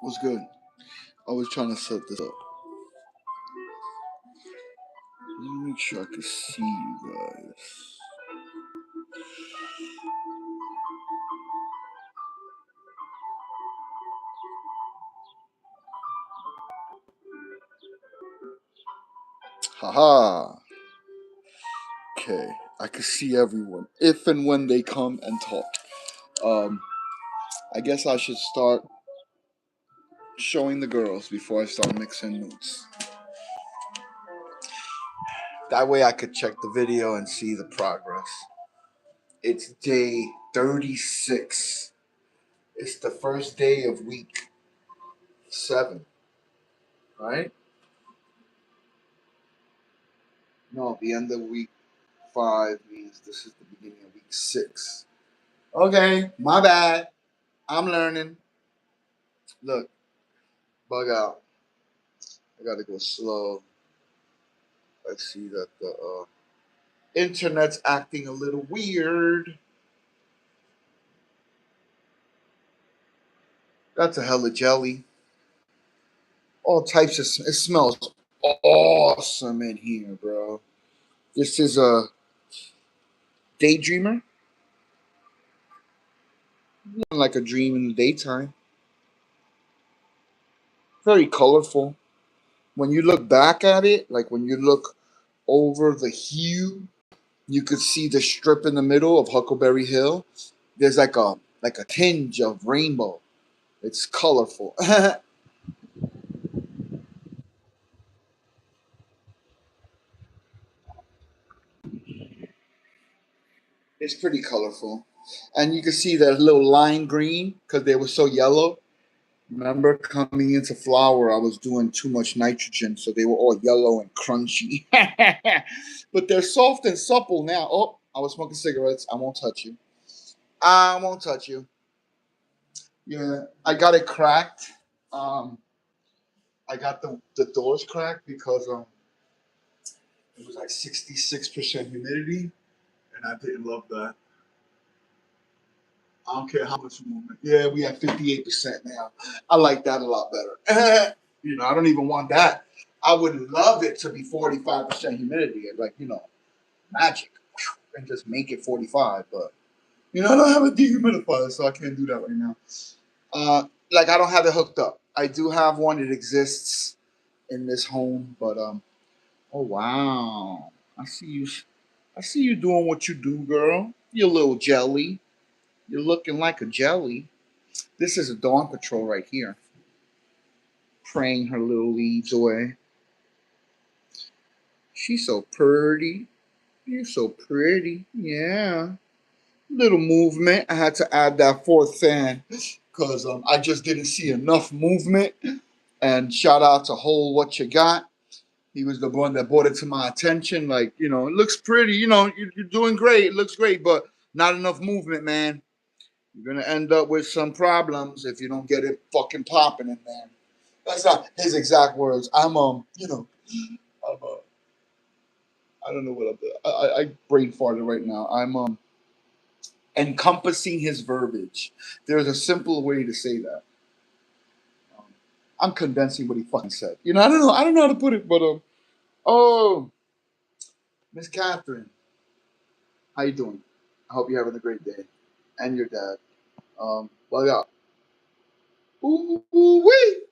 What's good? I was trying to set this up. Let me make sure I can see you guys. Haha. Okay, I can see everyone if and when they come and talk. Um, I guess I should start showing the girls before I start mixing notes. That way I could check the video and see the progress. It's day 36. It's the first day of week 7, right? No, the end of week 5 means this is the beginning of week 6. Okay, my bad. I'm learning. Look, bug out. I gotta go slow. I see that the internet's acting a little weird. That's a hella jelly. All types of. It smells awesome in here, bro. This is a daydreamer, like a dream in the daytime. Very colorful. When you look back at it, like when you look over the hue, you could see the strip in the middle of Huckleberry Hill. There's like a tinge of rainbow. It's colorful. It's pretty colorful. And you can see that little lime green because they were so yellow. Remember coming into flower, I was doing too much nitrogen, so they were all yellow and crunchy. But they're soft and supple now. Oh, I was smoking cigarettes. I won't touch you. I won't touch you. Yeah, I got it cracked. Um, I got the doors cracked because it was like 66% humidity, and I didn't love that. I don't care how much movement. Yeah, we have 58% now. I like that a lot better. I don't even want that. I would love it to be 45% humidity, like magic, and just make it 45. But I don't have a dehumidifier, so I can't do that right now. Like I don't have it hooked up. I do have one. It exists in this home, but oh wow, I see you. I see you doing what you do, girl. You little jelly. You're looking like a jelly. This is a dawn patrol right here, praying her little leaves away. She's so pretty. You're so pretty. Yeah. Little movement. I had to add that fourth fan because I just didn't see enough movement. And shout out to Hole What You Got. He was the one that brought it to my attention. Like, it looks pretty. You're doing great. It looks great, but not enough movement, man. You're going to end up with some problems if you don't get it fucking popping in there. That's not his exact words. I'm I don't know what I'm doing. I brain farted right now. I'm encompassing his verbiage. There's a simple way to say that. Um, I'm condensing what he fucking said. I don't know. I don't know how to put it, but oh, Miss Catherine, how you doing? I hope you're having a great day, and your dad. Well, yeah. Ooh wee,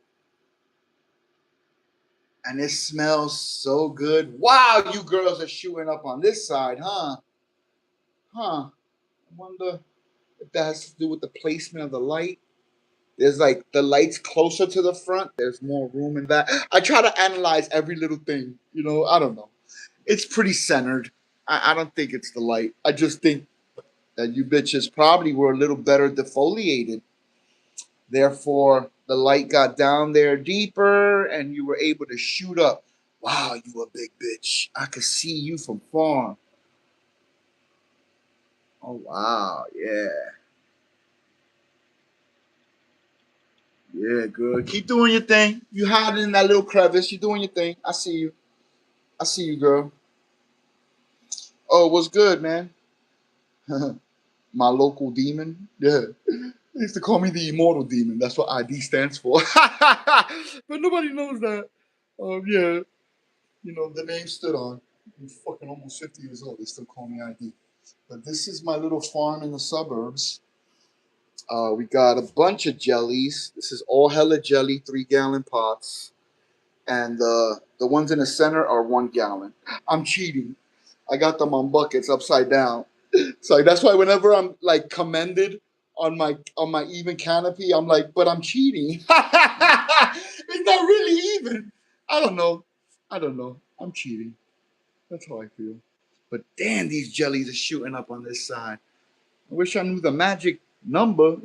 and it smells so good. Wow, you girls are shooting up on this side, huh? Huh. I wonder if that has to do with the placement of the light. There's like the lights closer to the front. There's more room in that. I try to analyze every little thing. I don't know. It's pretty centered. I don't think it's the light. I just think that you bitches probably were a little better defoliated. Therefore, the light got down there deeper and you were able to shoot up. Wow, you a big bitch. I could see you from far. Oh, wow. Yeah. Yeah, good. Keep doing your thing. You hiding in that little crevice. You doing your thing. I see you. I see you, girl. Oh, what's good, man? My local demon. Yeah. They used to call me the immortal demon. That's what ID stands for. But nobody knows that. Yeah, the name stood on. I'm fucking almost 50 years old. They still call me ID. But this is my little farm in the suburbs. We got a bunch of jellies. This is all hella jelly, 3-gallon pots. And the ones in the center are 1 gallon. I'm cheating. I got them on buckets upside down. So that's why whenever I'm like commended on my even canopy, I'm like, but I'm cheating. It's not really even. I don't know. I'm cheating. That's how I feel. But damn, these jellies are shooting up on this side. I wish I knew the magic number.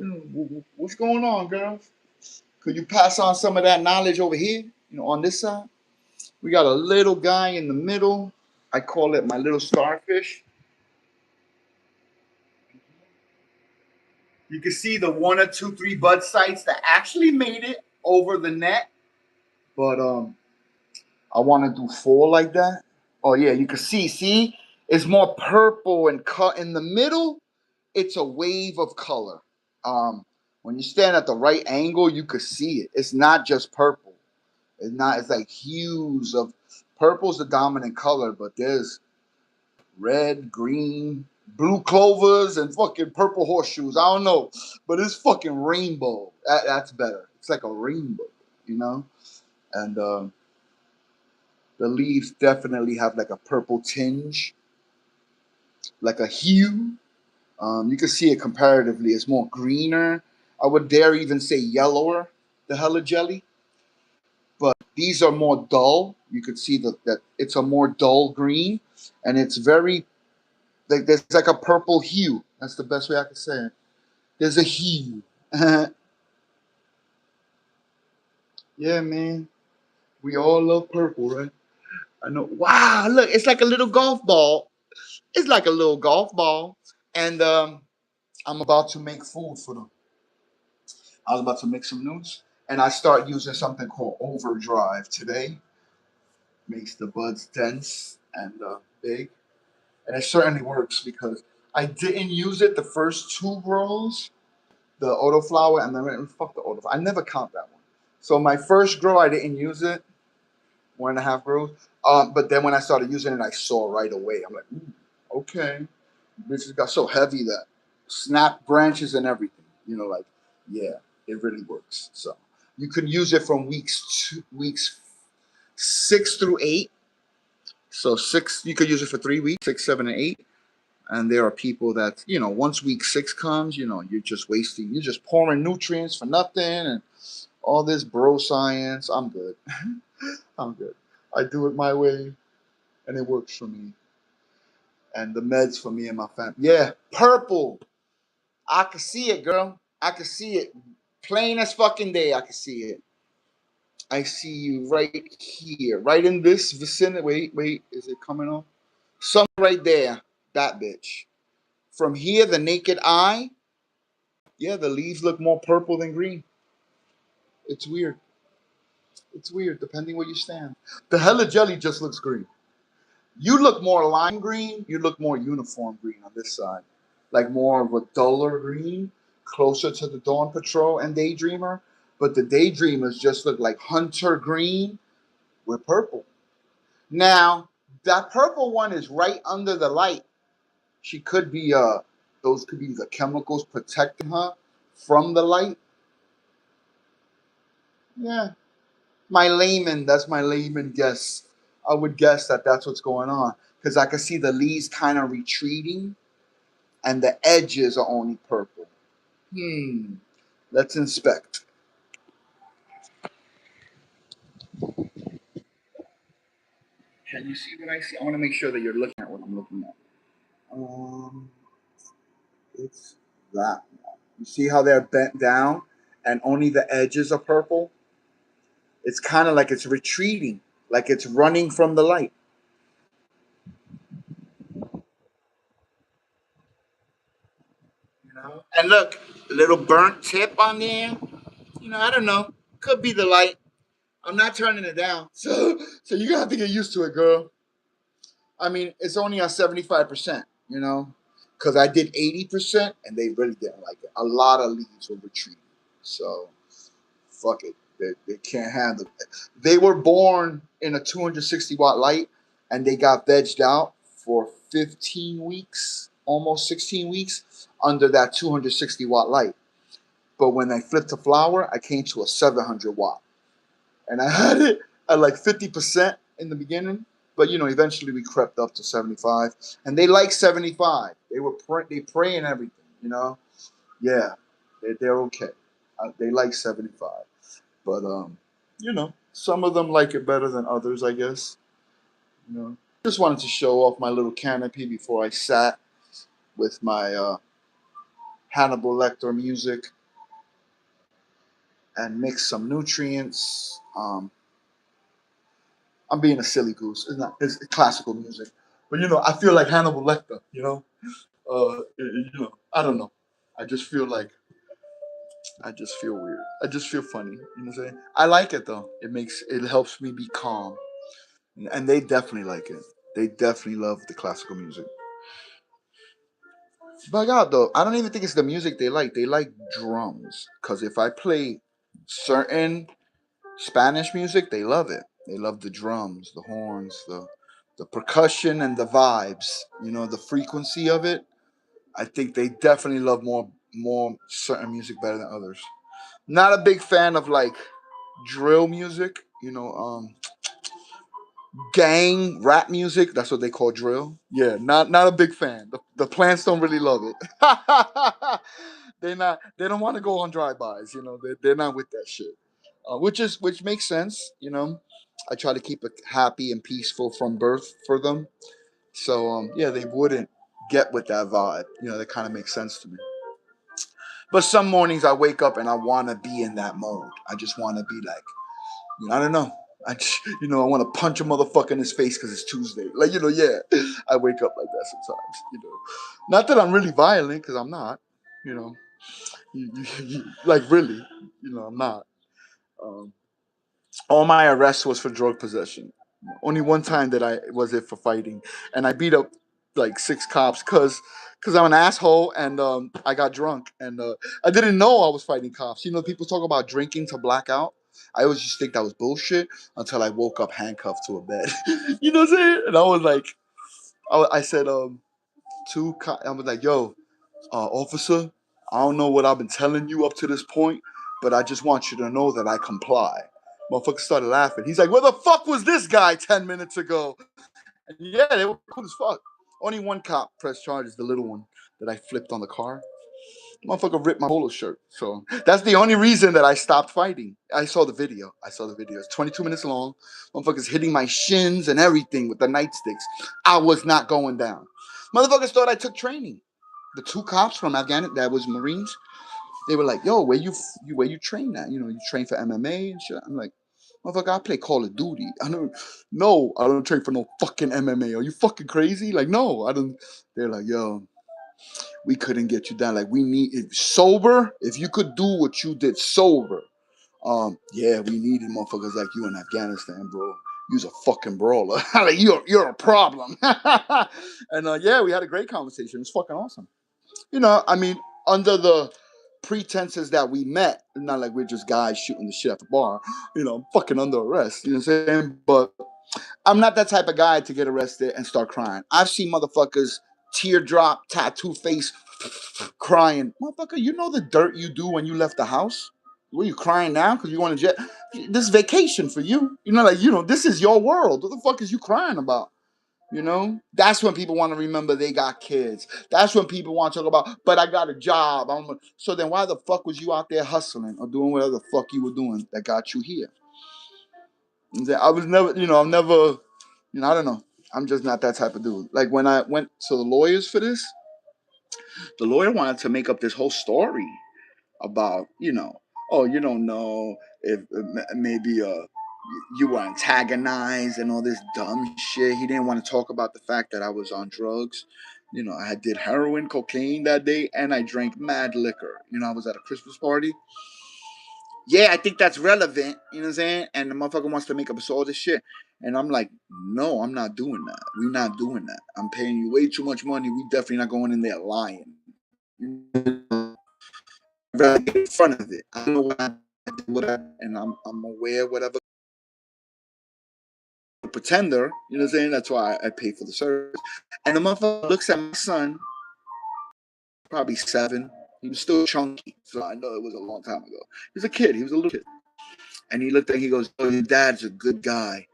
What's going on, girls? Could you pass on some of that knowledge over here? On this side? We got a little guy in the middle. I call it my little starfish. You can see the 1 or 2, 3 bud sites that actually made it over the net. But I want to do 4 like that. Oh yeah, you can see, it's more purple and cut in the middle. It's a wave of color. When you stand at the right angle, you could see it. It's not just purple. It's like hues of purple's the dominant color, but there's red, green, blue clovers, and fucking purple horseshoes. I don't know, but it's fucking rainbow. That's better. It's like a rainbow, you know. And the leaves definitely have like a purple tinge, like a hue. You can see it comparatively. It's more greener. I would dare even say yellower, the hella jelly. But these are more dull. You could see that it's a more dull green, and it's very like there's like a purple hue. That's the best way I can say it. There's a hue. Yeah, man. We all love purple, right? I know. Wow, look, it's like a little golf ball. It's like a little golf ball. And I'm about to make food for them. I was about to make some noodles, and I start using something called Overdrive today. Makes the buds dense and big, and it certainly works because I didn't use it the first 2 grows, the autoflower, and then fuck the autoflower. I never count that one. So my first grow, I didn't use it. 1.5 grows. But then when I started using it, I saw right away. I'm like, ooh, okay, this has got so heavy that snap branches and everything. Like, yeah, it really works. So you can use it from weeks 6 through 8. So 6, you could use it for 3 weeks, 6, 7, and 8. And there are people that, once week 6 comes, you're just wasting, you're just pouring nutrients for nothing and all this bro science. I'm good. I'm good. I do it my way and it works for me. And the meds for me and my family. Yeah, purple. I can see it, girl. I can see it. Plain as fucking day, I can see it. I see you right here, right in this vicinity. Wait, is it coming on? Some right there, that bitch. From here, the naked eye, yeah, the leaves look more purple than green. It's weird. It's weird, depending where you stand. The hella jelly just looks green. You look more lime green. You look more uniform green on this side, like more of a duller green, closer to the Dawn Patrol and Daydreamer. But the Daydreamers just look like hunter green with purple. Now, that purple one is right under the light. She could be those could be the chemicals protecting her from the light. Yeah, that's my layman guess. I would guess that that's what's going on because I can see the leaves kind of retreating and the edges are only purple. Let's inspect. Can you see what I see? I want to make sure that you're looking at what I'm looking at. Um, it's that one. You see how they're bent down and only the edges are purple? It's kind of like it's retreating, like it's running from the light. And look, a little burnt tip on there. I don't know. Could be the light. I'm not turning it down. So you're gonna have to get used to it, girl. I mean, it's only on 75%, because I did 80% and they really didn't like it. A lot of leads were retreating. So fuck it. They can't handle it. They were born in a 260-watt light and they got vegged out for 15 weeks, almost 16 weeks under that 260-watt light. But when I flipped to flower, I came to a 700-watt. And I had it at like 50% in the beginning. But eventually we crept up to 75, and they like 75. They pray and everything. Yeah, they're okay. They like 75, but some of them like it better than others, I guess. Just wanted to show off my little canopy before I sat with my Hannibal Lecter music and mix some nutrients. I'm being a silly goose. It's classical music, but I feel like Hannibal Lecter. I don't know. I just feel like I just feel weird. I just feel funny. You know what I'm saying? I like it though. It helps me be calm, and they definitely like it. They definitely love the classical music. But God, though, I don't even think it's the music they like. They like drums. Cause if I play certain Spanish music, they love it. They love the drums, the horns, the percussion, and the vibes. The frequency of it. I think they definitely love more certain music better than others. Not a big fan of like drill music. Gang rap music. That's what they call drill. Yeah, not a big fan. The plants don't really love it. They're not. They don't want to go on drive-bys. They're not with that shit. Which makes sense. I try to keep it happy and peaceful from birth for them. So yeah, they wouldn't get with that vibe. That kind of makes sense to me. But some mornings I wake up and I want to be in that mode. I just want to be like, I don't know. I want to punch a motherfucker in his face because it's Tuesday. Like, yeah, I wake up like that sometimes. Not that I'm really violent because I'm not. You know, like really, I'm not. Um, all my arrests was for drug possession. Only one time that I was it for fighting, and I beat up like 6 cops because I'm an asshole and I got drunk and I didn't know I was fighting cops. People talk about drinking to black out. I always just think that was bullshit until I woke up handcuffed to a bed. You know what I'm saying? And I was like, I said, I was like, yo, officer, I don't know what I've been telling you up to this point, but I just want you to know that I comply. Motherfucker started laughing. He's like, where the fuck was this guy 10 minutes ago? And yeah, they were cool as fuck. Only one cop pressed charges, the little one that I flipped on the car. Motherfucker ripped my polo shirt. So that's the only reason that I stopped fighting. I saw the video. It's 22 minutes long. Motherfuckers hitting my shins and everything with the nightsticks. I was not going down. Motherfuckers thought I took training. The 2 cops from Afghanistan, that was Marines, they were like, yo, where you train at? You train for MMA and shit. I'm like, motherfucker, I play Call of Duty. I don't train for no fucking MMA. Are you fucking crazy? Like, no, I don't. They're like, yo, we couldn't get you down. Like, we need it sober. If you could do what you did sober, yeah, we needed motherfuckers like you in Afghanistan, bro. You's a fucking brawler. Like, you're a problem. And yeah, we had a great conversation. It was fucking awesome. I mean, under the pretenses that we met, not like we're just guys shooting the shit at the bar, fucking under arrest. You know what I'm saying? But I'm not that type of guy to get arrested and start crying. I've seen motherfuckers teardrop, tattoo face, crying. Motherfucker, you know the dirt you do when you left the house? Were you crying now because you want to jet? This is vacation for you. This is your world. What the fuck is you crying about? That's when people want to remember they got kids. That's when people want to talk about, but I got a job. So then why the fuck was you out there hustling or doing whatever the fuck you were doing that got you here? I was never, I'm never, I don't know. I'm just not that type of dude. Like when I went to the lawyers for this, the lawyer wanted to make up this whole story about, oh, you don't know if maybe you were antagonized and all this dumb shit. He didn't want to talk about the fact that I was on drugs. I did heroin, cocaine that day, and I drank mad liquor. I was at a Christmas party. yeah, I think that's relevant. You know what I'm saying? And the motherfucker wants to make up all this shit. And I'm like, no, I'm not doing that. We're not doing that. I'm paying you way too much money. We definitely not going in there lying. I'd rather get in front of it. I know what I did, and I'm aware of whatever. Pretender, you know what I'm saying? That's why I pay for the service. And the motherfucker looks at my son, probably 7. He was still chunky, so I know it was a long time ago. He was a kid. He was a little kid. And he looked at, he goes, "Oh, your dad's a good guy.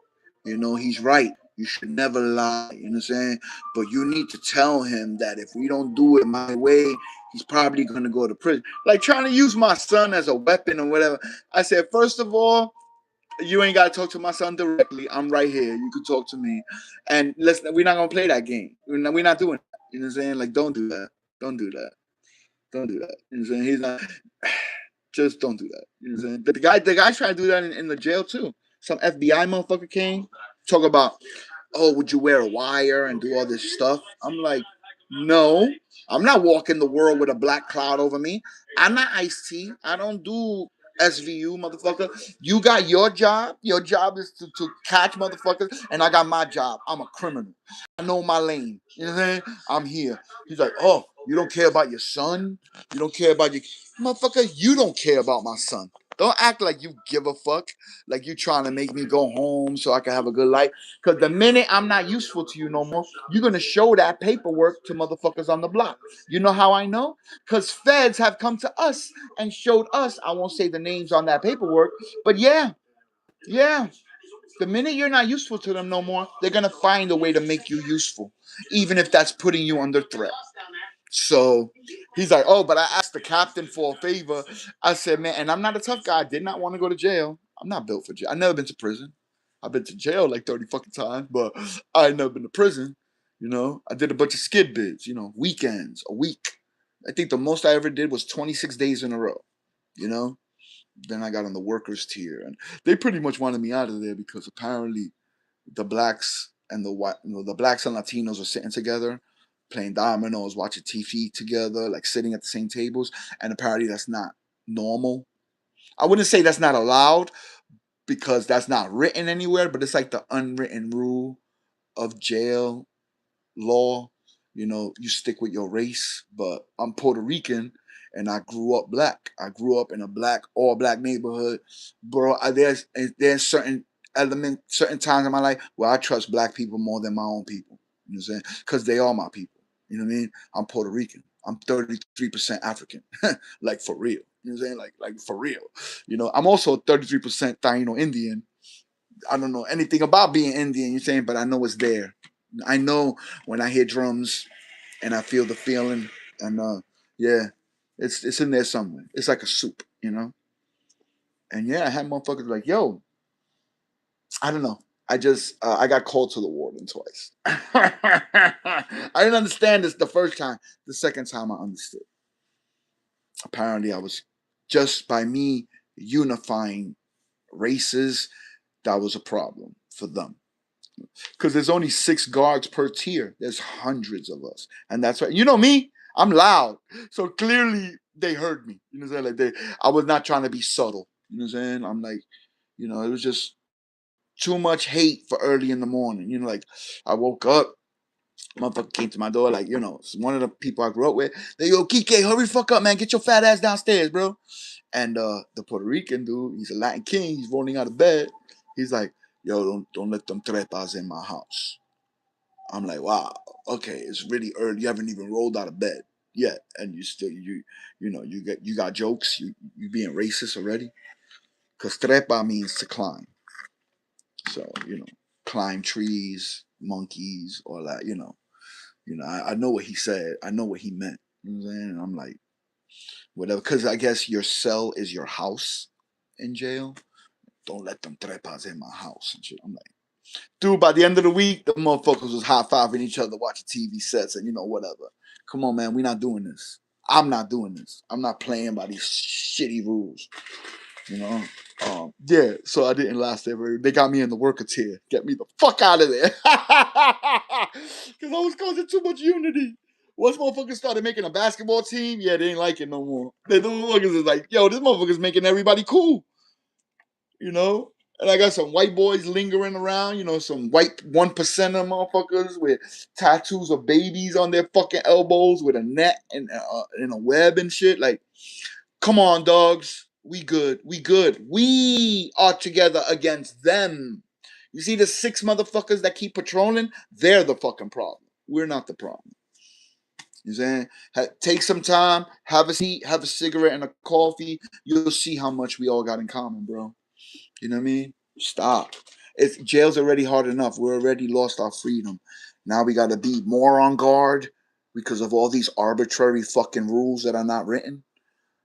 You know, he's right. You should never lie." You know what I'm saying? But you need to tell him that if we don't do it my way, he's probably going to go to prison. Like trying to use my son as a weapon or whatever. I said, first of all, you ain't got to talk to my son directly. I'm right here. You can talk to me. And we're not going to play that game. We're not doing that. You know what I'm saying? Like, don't do that. Don't do that. Don't do that. You know what I'm saying? He's not. Just don't do that. You know what I'm saying? The guy tried to do that in the jail too. Some FBI motherfucker came, talk about, oh, would you wear a wire and do all this stuff? I'm like, no, I'm not walking the world with a black cloud over me. I'm not Ice-T. I don't do SVU, motherfucker. You got your job. Your job is to catch motherfuckers, and I got my job. I'm a criminal. I know my lane. You know what I'm saying? I'm here. He's like, oh, you don't care about your son? You don't care about your motherfucker? You don't care about my son. Don't act like you give a fuck, like you trying to make me go home so I can have a good life. Because the minute I'm not useful to you no more, you're going to show that paperwork to motherfuckers on the block. You know how I know? Because feds have come to us and showed us, I won't say the names on that paperwork, but yeah, the minute you're not useful to them no more, they're going to find a way to make you useful, even if that's putting you under threat. So he's like, oh, but I asked the captain for a favor. I said, man, and I'm not a tough guy. I did not want to go to jail. I'm not built for jail. I've never been to prison. I've been to jail like 30 fucking times, but I ain't never been to prison. You know, I did a bunch of skid bids, weekends, a week. I think the most I ever did was 26 days in a row, you know? Then I got on the workers tier, and they pretty much wanted me out of there because apparently the blacks and the white, the blacks and Latinos are sitting together, playing dominoes, watching TV together, like sitting at the same tables, and apparently that's not normal. I wouldn't say that's not allowed because that's not written anywhere, but it's like the unwritten rule of jail law. You stick with your race, but I'm Puerto Rican and I grew up black. I grew up in a all black neighborhood. Bro, there's certain times in my life where I trust black people more than my own people. You know what I'm saying? Because they are my people. You know what I mean? I'm Puerto Rican. I'm 33% African. Like for real. You know what I'm saying? Like for real. I'm also 33% Taino Indian. I don't know anything about being Indian, you're saying, but I know it's there. I know when I hear drums and I feel the feeling, and yeah, it's in there somewhere. It's like a soup. And yeah, I had motherfuckers like, yo, I don't know. I got called to the warden twice. I didn't understand this the first time. The second time I understood. Apparently, I was just by me unifying races, that was a problem for them. Because there's only 6 guards per tier. There's hundreds of us, and that's right. You know me, I'm loud, so clearly they heard me. You know what I'm saying? I was not trying to be subtle. You know what I'm saying? I'm like, it was just too much hate for early in the morning. Like I woke up, motherfucker came to my door, like it's one of the people I grew up with. They go, Kike, hurry the fuck up, man, get your fat ass downstairs, bro. And the Puerto Rican dude, he's a Latin king. He's rolling out of bed. He's like, yo, don't let them trepas in my house. I'm like, wow, okay, it's really early. You haven't even rolled out of bed yet, and you got jokes. You being racist already? Because trepa means to climb. So climb trees, monkeys, all that. I know what he said. I know what he meant. You know what I'm saying? And I'm like, whatever. Because I guess your cell is your house in jail. Don't let them trepas in my house and shit. I'm like, dude, by the end of the week, the motherfuckers was high-fiving each other, watching TV sets, and whatever. Come on, man, we not doing this. I'm not doing this. I'm not playing by these shitty rules. Yeah, so I didn't last ever. They got me in the worker tier. Get me the fuck out of there. Because I was causing too much unity. Once motherfuckers started making a basketball team, yeah, they ain't like it no more. The motherfuckers is like, yo, this motherfucker's making everybody cool, you know? And I got some white boys lingering around, you know, some white 1% of motherfuckers with tattoos of babies on their fucking elbows with a net and a web and shit. Like, come on, dogs. We good. We good. We are together against them. You see the 6 motherfuckers that keep patrolling? They're the fucking problem. We're not the problem. You know what I'm saying? Take some time, have a seat, have a cigarette and a coffee. You'll see how much we all got in common, bro. You know what I mean? Stop. It's jail's already hard enough. We're already lost our freedom. Now we got to be more on guard because of all these arbitrary fucking rules that are not written.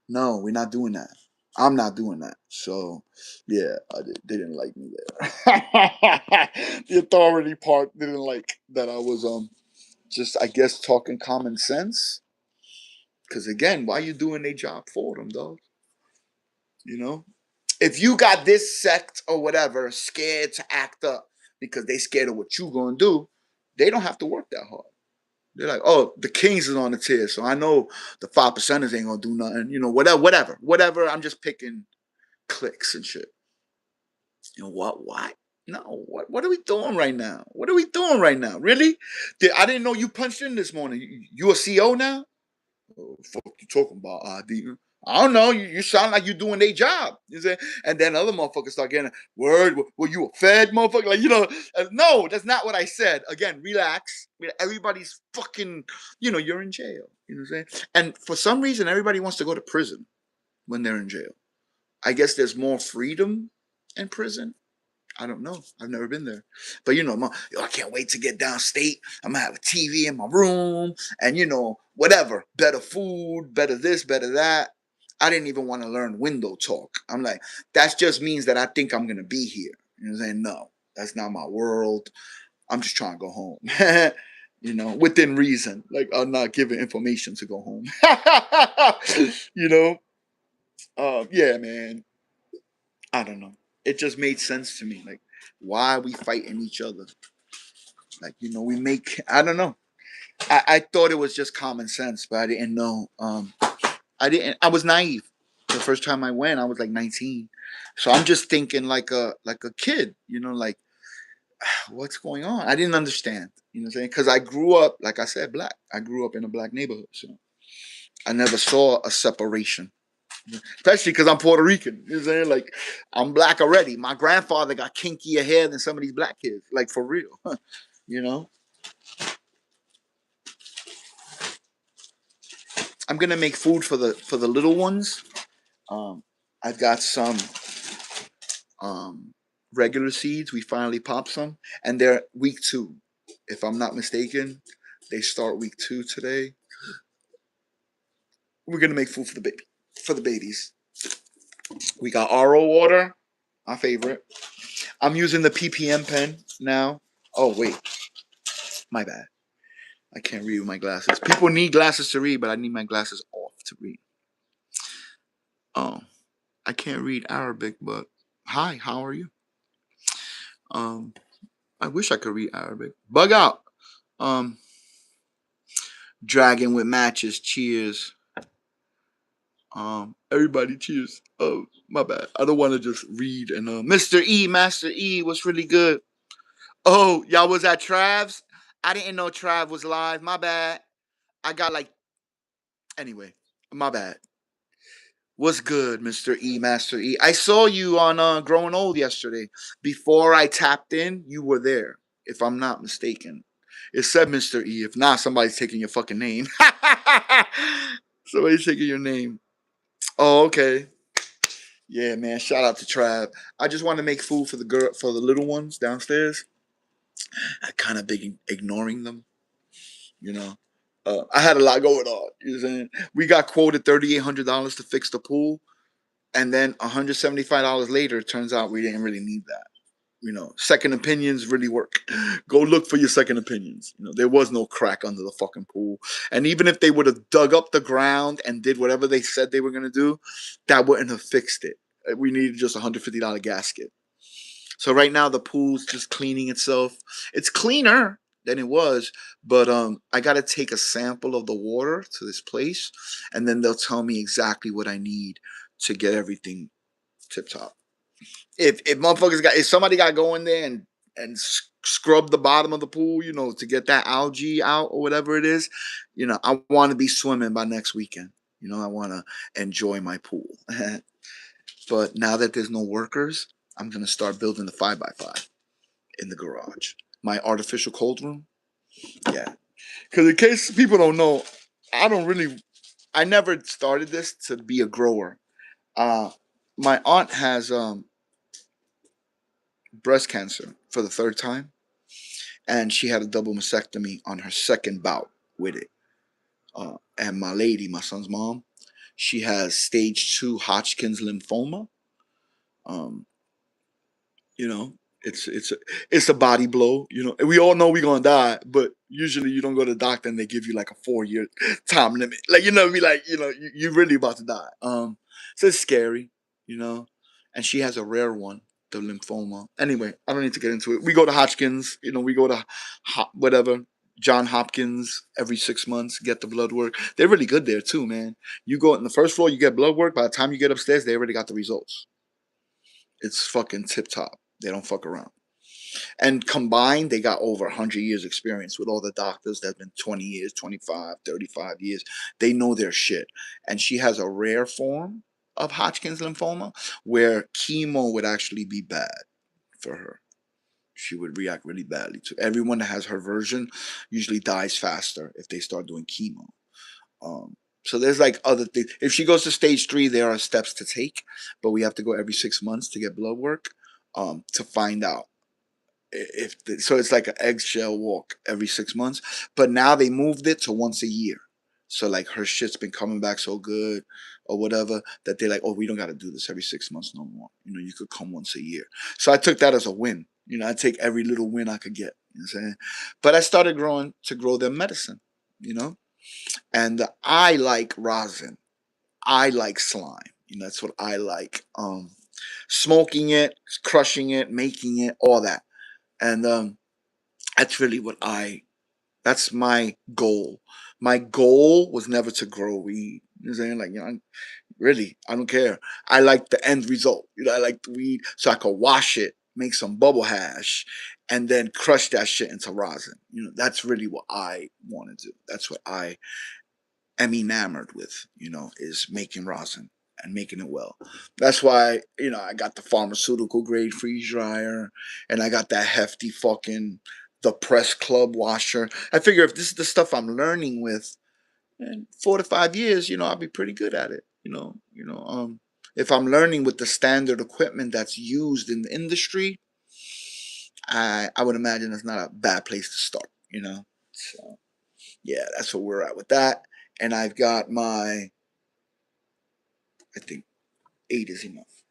No, we're not doing that. I'm not doing that. So, yeah, they didn't like me there. The authority part didn't like that I was just, I guess, talking common sense. Because again, why you doing their job for them, dog? You know, if you got this sect or whatever scared to act up because they scared of what you gonna do, they don't have to work that hard. They're like, oh, the Kings is on the tier, so I know the 5%ers ain't gonna do nothing. You know, whatever. I'm just picking clicks and shit. You know what? What? No. What are we doing right now? What are we doing right now? Really? I didn't know you punched in this morning. You a CO now? What the fuck you talking about, ID? I don't know. You sound like you're doing their job. You see? And then other motherfuckers start getting word. Were you a Fed motherfucker? Like, you know, no, that's not what I said. Again, relax. Everybody's fucking, you know, you're in jail. You know what I'm saying? And for some reason, everybody wants to go to prison when they're in jail. I guess there's more freedom in prison. I don't know. I've never been there. But, you know, I can't wait to get downstate. I'm going to have a TV in my room and, you know, whatever. Better food, better this, better that. I didn't even want to learn window talk. I'm like, that just means that I think I'm going to be here. You know what I'm saying? No, that's not my world. I'm just trying to go home. You know, within reason. Like, I'm not giving information to go home. You know? Yeah, man. I don't know. It just made sense to me. Like, why are we fighting each other? Like, you know, I don't know. I thought it was just common sense, but I didn't know. I was naive. The first time I went, I was like 19. So I'm just thinking like a kid, you know, like, what's going on? I didn't understand, you know what I'm saying? Because I grew up, like I said, black. I grew up in a black neighborhood. So I never saw a separation. Especially because I'm Puerto Rican. You know what I'm saying? Like, I'm black already. My grandfather got kinkier hair than some of these black kids. Like, for real. You know? I'm gonna make food for the little ones. I've got some regular seeds. We finally popped some. And they're week 2. If I'm not mistaken. They start week 2 today. We're gonna make food for the babies. We got RO water, my favorite. I'm using the PPM pen now. Oh wait, my bad. I can't read with my glasses. People need glasses to read, but I need my glasses off to read. Oh, I can't read Arabic, but hi, how are you? Um, I wish I could read Arabic. Bug out. Um, Dragon with matches. Cheers. Everybody cheers. Oh, my bad. I don't want to just read. And Mr. E, Master E, was really good. Oh, y'all was at Trav's? I didn't know Trav was live. My bad. I got like, anyway, my bad. What's good, Mr. E, Master E? I saw you on Growing Old yesterday. Before I tapped in, you were there, if I'm not mistaken. It said Mr. E. If not, somebody's taking your fucking name. Somebody's taking your name. Oh, okay. Yeah, man. Shout out to Trav. I just want to make food for the little ones downstairs. I kind of been ignoring them, you know. I had a lot going on. You know what I'm saying? We got quoted $3,800 to fix the pool, and then $175 later, it turns out we didn't really need that. You know, second opinions really work. Go look for your second opinions. You know, there was no crack under the fucking pool, and even if they would have dug up the ground and did whatever they said they were gonna do, that wouldn't have fixed it. We needed just $150 gasket. So right now the pool's just cleaning itself. It's cleaner. than it was. But I gotta take a sample of the water to this place, and then they'll tell me exactly what I need to get everything tip top. If motherfuckers got if somebody got to go in there and scrub the bottom of the pool, to get that algae out or whatever it is, I want to be swimming by next weekend. I want to enjoy my pool. But now that there's no workers, I'm gonna start building the 5x5 in the garage. My artificial cold room. Yeah. Because in case people don't know, I don't really I never started this to be a grower. Uh my aunt has breast cancer for the third time, and she had a double mastectomy on her second bout with it. And my lady, my son's mom, she has stage 2 Hodgkin's lymphoma. Um, you know, it's a body blow. And we all know we're gonna die, but usually you don't go to the doctor and they give you like a 4-year time limit. Like be like you're really about to die. So it's scary, you know. And she has a rare one, the lymphoma. Anyway, I don't need to get into it. We go to Hodgkins, we go to whatever. John Hopkins every 6 months, get the blood work. They're really good there too, man. You go on the first floor, you get blood work. By the time you get upstairs, they already got the results. It's fucking tip top. They don't fuck around. And combined, they got over 100 years experience with all the doctors that have been 20 years, 25, 35 years. They know their shit. And she has a rare form of Hodgkin's lymphoma where chemo would actually be bad for her. She would react really badly to everyone that has her version usually dies faster if they start doing chemo. Um, so there's like other things. If she goes to stage 3, there are steps to take, but we have to go every 6 months to get blood work to find out so it's like an eggshell walk every 6 months. But now they moved it to once a year. So like her shit's been coming back so good or whatever that they're like, oh, we don't got to do this every 6 months no more. You could come once a year. So I took that as a win. I take every little win I could get. You know what I'm saying? But I started to grow their medicine. And I like rosin. I like slime. That's what I like. Smoking it, crushing it, making it, all that. And that's really that's my goal. My goal was never to grow weed. You know what I'm saying? Like, really, I don't care. I like the end result. I like the weed so I could wash it, make some bubble hash, and then crush that shit into rosin. That's really what I want to do. That's what I am enamored with, is making rosin and making it well. That's why, I got the pharmaceutical grade freeze dryer and I got that hefty fucking the press club washer. I figure if this is the stuff I'm learning with in 4 to 5 years, I'll be pretty good at it. If I'm learning with the standard equipment that's used in the industry, I would imagine it's not a bad place to start. So yeah, that's where we're at with that. And I've got I think 8 is enough.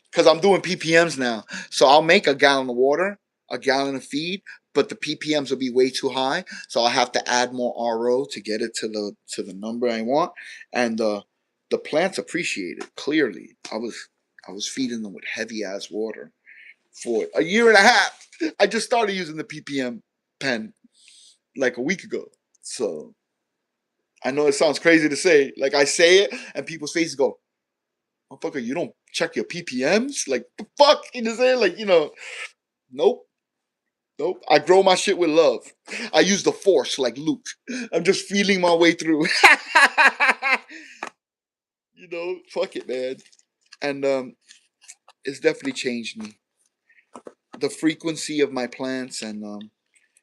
Because I'm doing ppms now, so I'll make a gallon of water, a gallon of feed, but the ppms will be way too high, so I'll have to add more RO to get it to the number I want. And the plants appreciate it. Clearly, I was feeding them with heavy ass water for a year and a half. I just started using the ppm pen like a week ago, so I know it sounds crazy to say. Like I say it, and people's faces go, "Motherfucker, you don't check your ppms? Like the fuck?" You know what I'm saying? Like, nope, nope. I grow my shit with love. I use the force like Luke. I'm just feeling my way through. Fuck it, man. And it's definitely changed me. The frequency of my plants and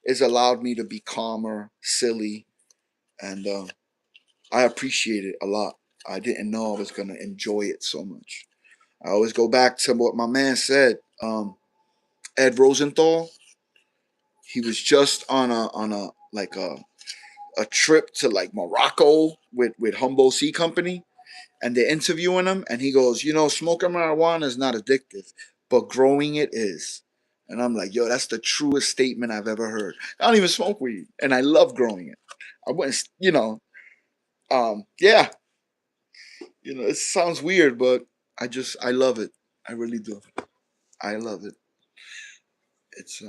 has allowed me to be calmer, silly, and I appreciate it a lot. I didn't know I was gonna enjoy it so much. I always go back to what my man said. Ed Rosenthal. He was just on a like a trip to like Morocco with Humboldt Sea Company, and they're interviewing him, and he goes, smoking marijuana is not addictive, but growing it is. And I'm like, yo, that's the truest statement I've ever heard. I don't even smoke weed, and I love growing it. I wouldn't, yeah, it sounds weird, but I love it. I really do. I love it. It's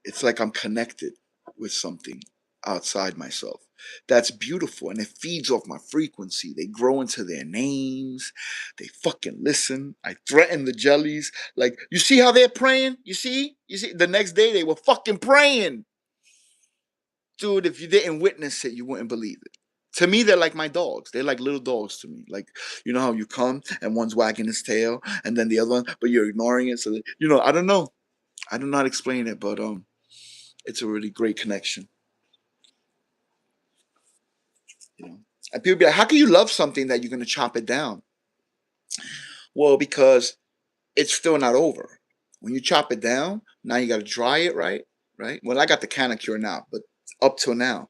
It's like I'm connected with something outside myself. That's beautiful, and it feeds off my frequency. They grow into their names. They fucking listen. I threaten the jellies. Like, you see how they're praying? You see, the next day they were fucking praying. Dude, if you didn't witness it, you wouldn't believe it. To me, they're like my dogs. They're like little dogs to me. Like, you know how you come and one's wagging his tail and then the other one, but you're ignoring it. So that, I don't know. I do not explain it, but it's a really great connection. You know, and people be like, "How can you love something that you're gonna chop it down?" Well, because it's still not over. When you chop it down, now you got to dry it, right? Right. Well, I got the Canicure now, but up till now,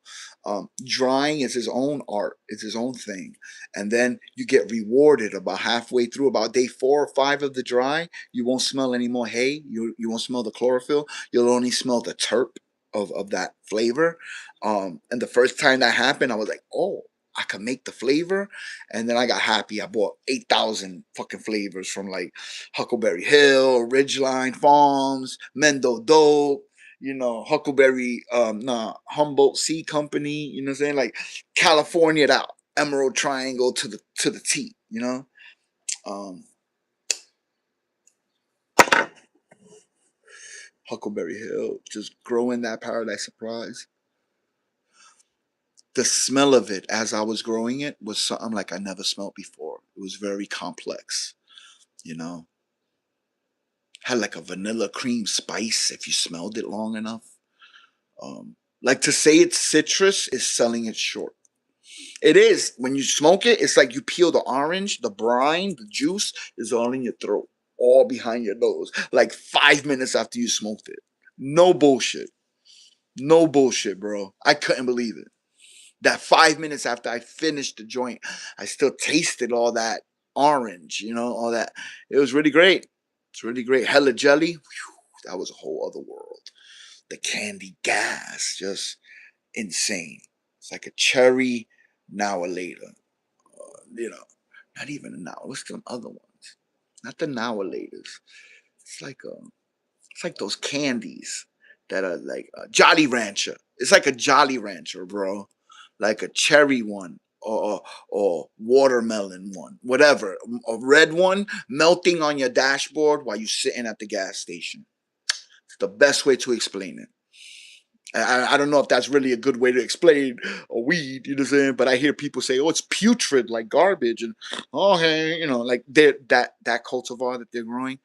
drying is his own art. It's his own thing, and then you get rewarded about halfway through, about day 4 or 5 of the dry. You won't smell any more hay. You won't smell the chlorophyll. You'll only smell the terp of that flavor. And the first time that happened, I was like, oh, I could make the flavor. And then I got happy. I bought 8,000 fucking flavors from like Huckleberry Hill, Ridgeline Farms, Mendo Dope, Huckleberry, Humboldt Seed Company, you know what I'm saying? Like California out, Emerald Triangle to the T, Um, Huckleberry Hill, just growing that Paradise Surprise. The smell of it as I was growing it was something like I never smelled before. It was very complex, you know. Had like a vanilla cream spice if you smelled it long enough. Like to say it's citrus is selling it short. It is. When you smoke it, it's like you peel the orange, the brine, the juice is all in your throat, all behind your nose, like 5 minutes after you smoked it. No bullshit. No bullshit, bro. I couldn't believe it. That 5 minutes after I finished the joint, I still tasted all that orange, all that. It was really great. It's really great. Hella jelly. Whew, that was a whole other world. The candy gas, just insane. It's like a cherry now or later. You know, not even a now. What's the other ones? Not the now or laters. It's like those candies that are like a Jolly Rancher. It's like a Jolly Rancher, bro. Like a cherry one or watermelon one, whatever. A red one melting on your dashboard while you're sitting at the gas station. It's the best way to explain it. I don't know if that's really a good way to explain a weed, you know what I'm saying? But I hear people say, "Oh, it's putrid, like garbage," and oh, hey, like that cultivar that they're growing,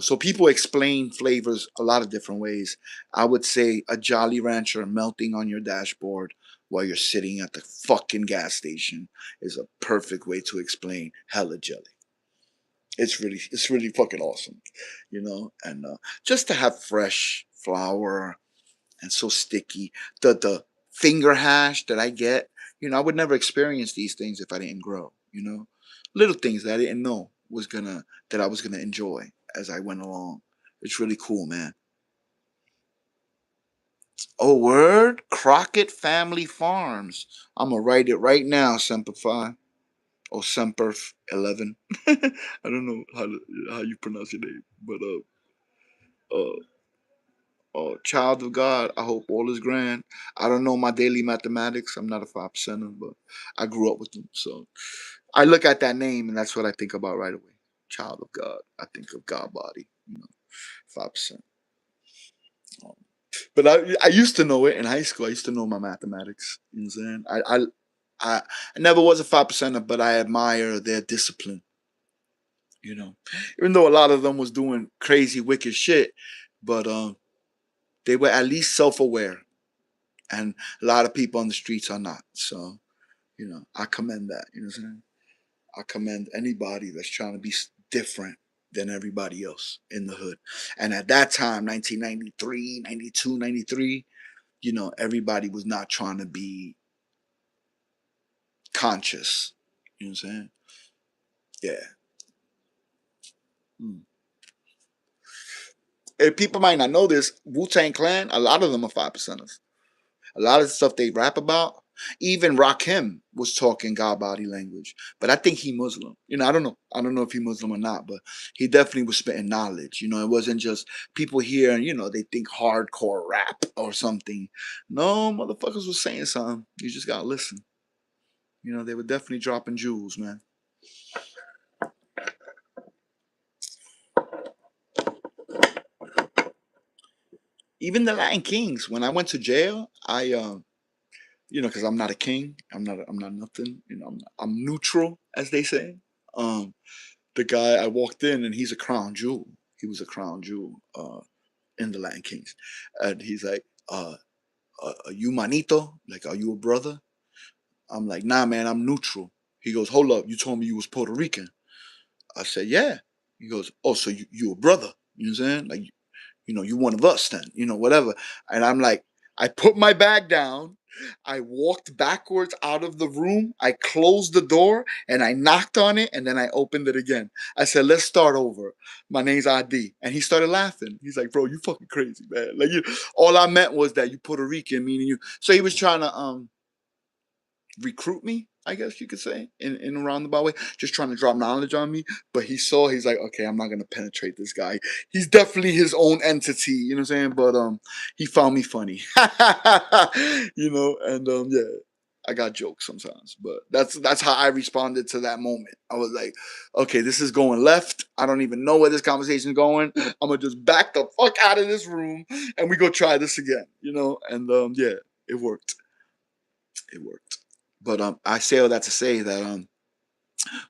So people explain flavors a lot of different ways. I would say a Jolly Rancher melting on your dashboard while you're sitting at the fucking gas station is a perfect way to explain hella jelly. It's really fucking awesome, and just to have fresh flour and so sticky. The finger hash that I get, I would never experience these things if I didn't grow. Little things that I didn't know that I was gonna enjoy as I went along. It's really cool, man. Oh, word? Crockett Family Farms. I'm gonna write it right now, Semper Fi. Or Semper 11. I don't know how you pronounce your name, but uh child of God, I hope all is grand. I don't know my daily mathematics. I'm not a 5%er, but I grew up with them. So I look at that name and that's what I think about right away. Child of God. I think of God body, 5%. Um, but I used to know it in high school. I used to know my mathematics. You know what I'm saying? I never was a 5%er, but I admire their discipline. Even though a lot of them was doing crazy, wicked shit, but they were at least self-aware, and a lot of people on the streets are not. So, I commend that. You know what I'm saying? I commend anybody that's trying to be different than everybody else in the hood. And at that time, 1993, 92, 93, everybody was not trying to be conscious. You know what I'm saying? Yeah. Mm. And people might not know this. Wu-Tang Clan, a lot of them are 5%ers. A lot of the stuff they rap about, Even Rakim was talking God body language, but I think he Muslim. I don't know. I don't know if he Muslim or not, but he definitely was spitting knowledge. It wasn't just people here and they think hardcore rap or something. No, motherfuckers was saying something. You just gotta listen. They were definitely dropping jewels, man. Even the Latin Kings. When I went to jail, because I'm not a king. I'm not nothing. I'm neutral, as they say. Um, the guy I walked in and he's a crown jewel. He was a crown jewel in the Latin Kings, and he's like, "Are you manito? Like, are you a brother?" I'm like, "Nah, man, I'm neutral." He goes, "Hold up, you told me you was Puerto Rican." I said, "Yeah." He goes, "Oh, so you a brother?" You know what I'm saying? Like, you one of us then, whatever. And I'm like, I put my bag down. I walked backwards out of the room. I closed the door and I knocked on it and then I opened it again. I said, let's start over. My name's ID. And he started laughing. He's like, bro, you fucking crazy, man. Like, all I meant was that you Puerto Rican, meaning you. So he was trying to recruit me, I guess you could say, in a roundabout way, just trying to drop knowledge on me. But he's like, okay, I'm not gonna penetrate this guy. He's definitely his own entity, you know what I'm saying? But he found me funny. And yeah, I got jokes sometimes, but that's how I responded to that moment. I was like, okay, this is going left. I don't even know where this conversation is going. I'm gonna just back the fuck out of this room and we go try this again, and yeah, it worked. It worked. But I say all that to say that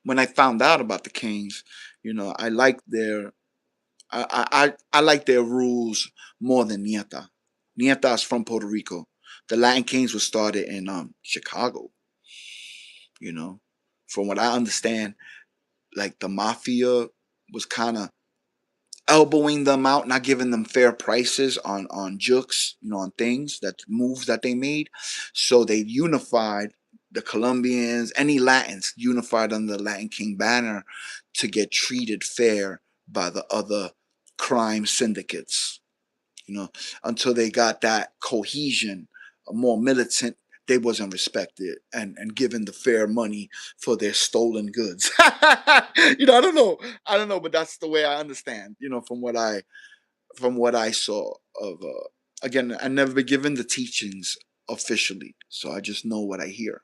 when I found out about the Kings, I like their I like their rules more than Nieta. Nieta is from Puerto Rico. The Latin Kings was started in Chicago. You know, from what I understand, like the mafia was kind of elbowing them out, not giving them fair prices on jukes, on things that moves that they made. So they unified the Colombians, any Latins unified under the Latin King banner to get treated fair by the other crime syndicates. You know, until they got that cohesion, a more militant. They wasn't respected and given the fair money for their stolen goods. I don't know, but that's the way I understand. From what I saw of. Again, I never been given the teachings officially, so I just know what I hear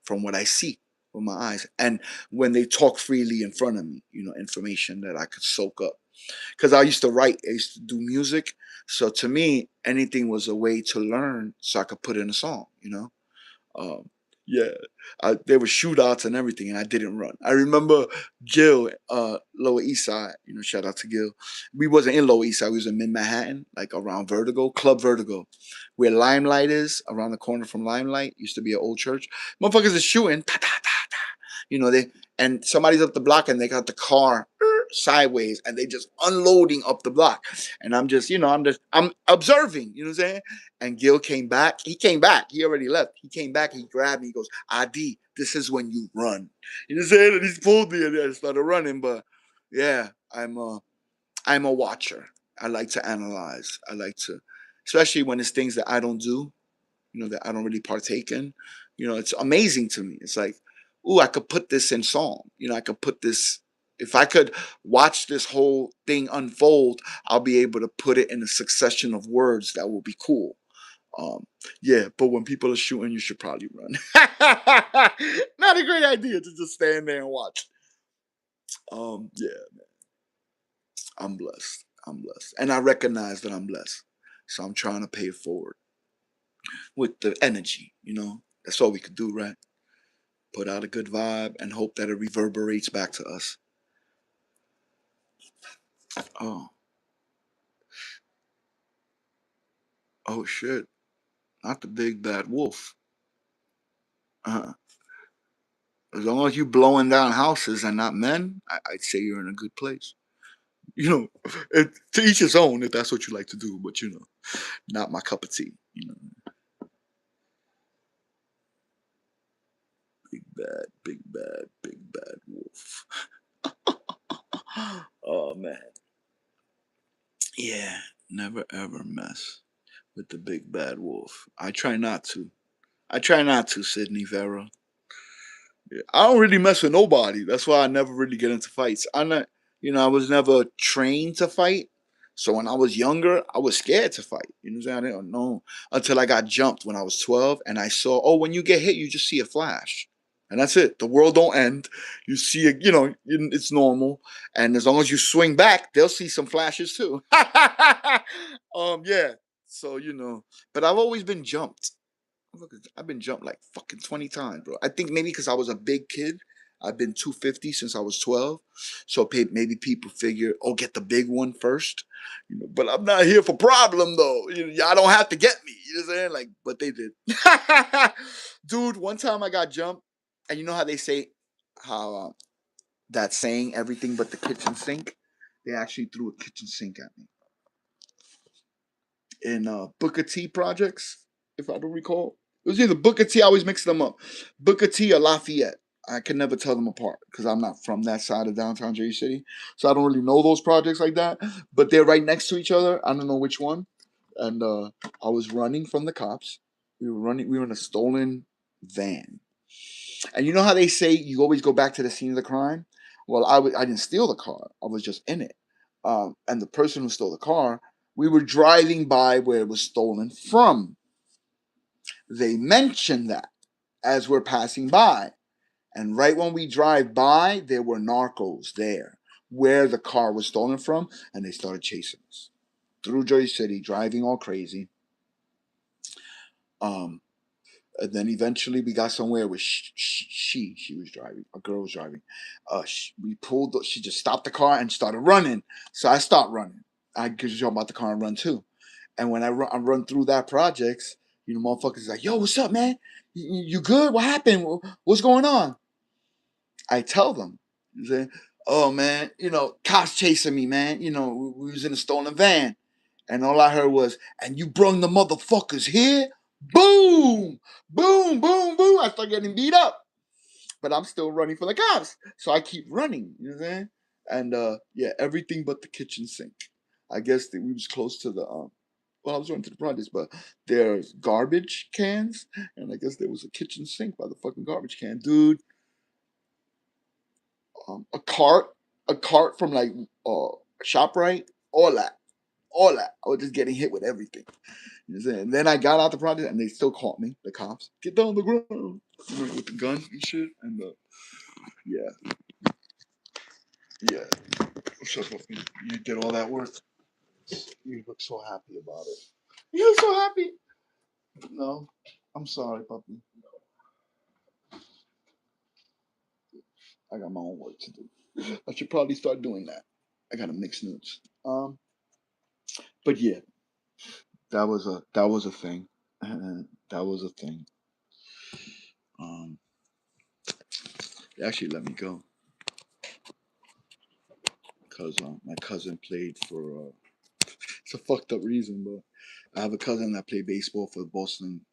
from what I see with my eyes, and when they talk freely in front of me, information that I could soak up because I used to write, I used to do music. So to me, anything was a way to learn so I could put in a song, Um, yeah, there were shootouts and everything, and I didn't run. I remember Gil, Lower East Side, shout out to Gil. We wasn't in Lower East Side, we was in Mid Manhattan, like around Vertigo, Club Vertigo, where Limelight is, around the corner from Limelight, used to be an old church. Motherfuckers are shooting, ta, ta, ta, ta. And somebody's up the block and they got the car sideways and they just unloading up the block. And I'm observing, you know what I'm saying? And Gil came back. He came back. He already left. He came back. He grabbed me. He goes, ID, this is when you run. You know what I'm saying? And he pulled me and I started running. But yeah, I'm a watcher. I like to analyze. I like to, especially when it's things that I don't do, that I don't really partake in. It's amazing to me. It's like, ooh, I could put this in song. I could put this. If I could watch this whole thing unfold, I'll be able to put it in a succession of words that will be cool. Um, yeah, but when people are shooting, you should probably run. Not a great idea to just stand there and watch. Yeah, I'm blessed. I'm blessed, and I recognize that I'm blessed. So I'm trying to pay it forward with the energy. That's all we could do, right? Put out a good vibe and hope that it reverberates back to us. Oh, oh shit! Not the big bad wolf. Uh, as long as you blowing down houses and not men, I'd say you're in a good place. To each his own if that's what you like to do, but not my cup of tea. Big bad, big bad wolf. Oh man, yeah, never ever mess with the big bad wolf. I try not to. I try not to, Sydney Vera. Yeah, I don't really mess with nobody. That's why I never really get into fights. I'm not, I was never trained to fight. So when I was younger, I was scared to fight. You know what I'm saying? I didn't know until I got jumped when I was 12 and I saw, oh, when you get hit, you just see a flash. And that's it. The world don't end. You see it, it's normal. And as long as you swing back, they'll see some flashes too. Yeah. So, but I've always been jumped. Look, I've been jumped like fucking 20 times, bro. I think maybe because I was a big kid. I've been 250 since I was 12. So maybe people figure, oh, get the big one first. But I'm not here for problem, though. Y'all don't have to get me. You know what I'm saying? Like, but they did. Dude, one time I got jumped. And you know how they say, how that saying, everything but the kitchen sink? They actually threw a kitchen sink at me. In Booker T projects, if I don't recall. It was either Booker T, I always mix them up. Booker T or Lafayette. I can never tell them apart because I'm not from that side of downtown Jersey City. So I don't really know those projects like that. But they're right next to each other. I don't know which one. And I was running from the cops. We were in a stolen van. And you know how they say you always go back to the scene of the crime? Well, I didn't steal the car. I was just in it. And the person who stole the car, we were driving by where it was stolen from. They mentioned that as we're passing by. And right when we drive by, there were narcos there where the car was stolen from. And they started chasing us through Jersey City, driving all crazy. And then eventually we got somewhere where she was driving. A girl was driving. She just stopped the car and started running. So I stopped running. I could jump out the car and run too. And when I run through that projects, motherfuckers like, yo, what's up, man? You good? What happened? What's going on? I tell them, say, oh man, cops chasing me, man. We was in a stolen van. And all I heard was, and you brung the motherfuckers here? Boom! Boom, boom, boom. I start getting beat up. But I'm still running for the cops. So I keep running, you know what I'm saying? And yeah, everything but the kitchen sink. I guess that we was close to the well, I was running to the projects, but there's garbage cans, and I guess there was a kitchen sink by the fucking garbage can. Dude, a cart from like ShopRite, all that. All that. I was just getting hit with everything. You know what I'm saying? And then I got out the project and they still caught me, the cops. Get down on the ground. With the gun and shit. And yeah. Yeah. So you did all that work. You look so happy about it. You look so happy. No. I'm sorry, puppy. I got my own work to do. I should probably start doing that. I gotta mix notes. But yeah, that was a thing. That was a thing. They actually let me go because my cousin played for. It's a fucked up reason, but I have a cousin that played baseball for the Boston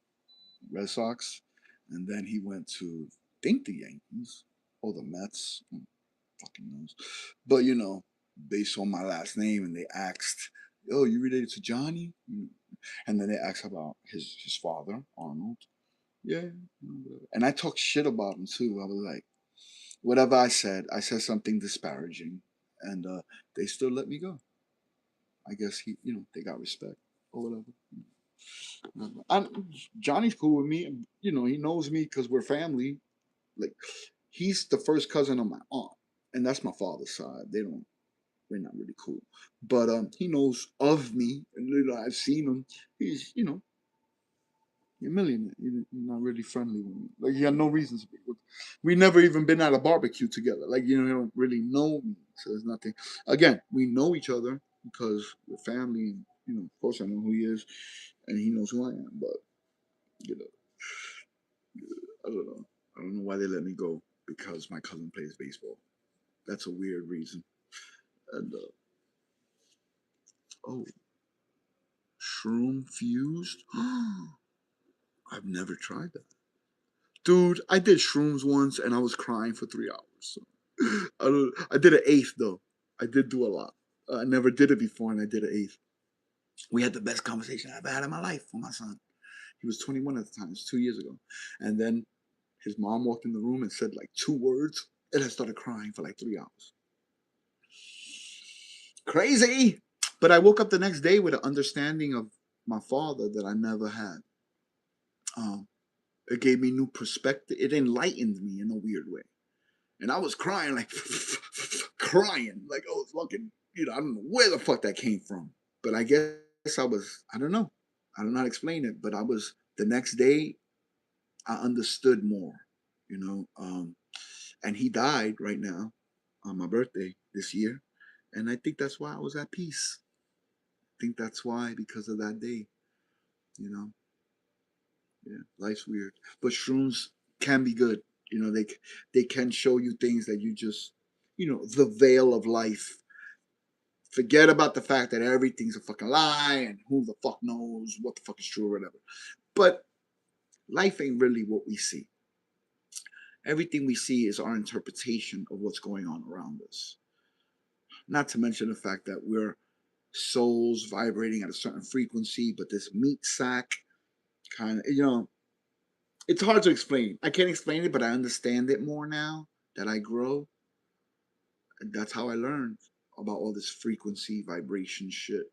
Red Sox, and then he went to I think the Yankees or the Mets. Fucking knows, but based on my last name, and they asked, "Oh, you related to Johnny?" And then they asked about his father, Arnold. Yeah, and I talked shit about him too. I was like, whatever I said something disparaging, and they still let me go. I guess they got respect or whatever. Johnny's cool with me. He knows me because we're family. Like, he's the first cousin of my aunt, and that's my father's side. We're not really cool, but he knows of me, and I've seen him. He's you're a millionaire. You're not really friendly with me. Like, you got no reason to be. We never even been at a barbecue together. Like, you don't really know me, so there's nothing. Again, we know each other because we're family, and of course, I know who he is, and he knows who I am. But you know, I don't know. I don't know why they let me go because my cousin plays baseball. That's a weird reason. And oh, shroom fused. I've never tried that. Dude, I did shrooms once and I was crying for 3 hours. So, I did an eighth though. I did do a lot. I never did it before and I did an eighth. We had the best conversation I've ever had in my life with my son. He was 21 at the time. It was 2 years ago. And then his mom walked in the room and said like 2 words, and I started crying for like 3 hours. Crazy. But I woke up the next day with an understanding of my father that I never had. It gave me new perspective. It enlightened me in a weird way. And I was crying, like, crying. Like, I was fucking, I don't know where the fuck that came from. But I guess I don't know. I don't know how to explain it. But the next day, I understood more, you know. And he died right now on my birthday this year. And I think that's why I was at peace. I think that's why, because of that day, you know. Yeah, life's weird, but shrooms can be good. They can show you things that you just, the veil of life. Forget about the fact that everything's a fucking lie and who the fuck knows what the fuck is true or whatever. But life ain't really what we see. Everything we see is our interpretation of what's going on around us. Not to mention the fact that we're souls vibrating at a certain frequency, but this meat sack kind of, it's hard to explain. I can't explain it, but I understand it more now that I grow. And that's how I learned about all this frequency, vibration shit.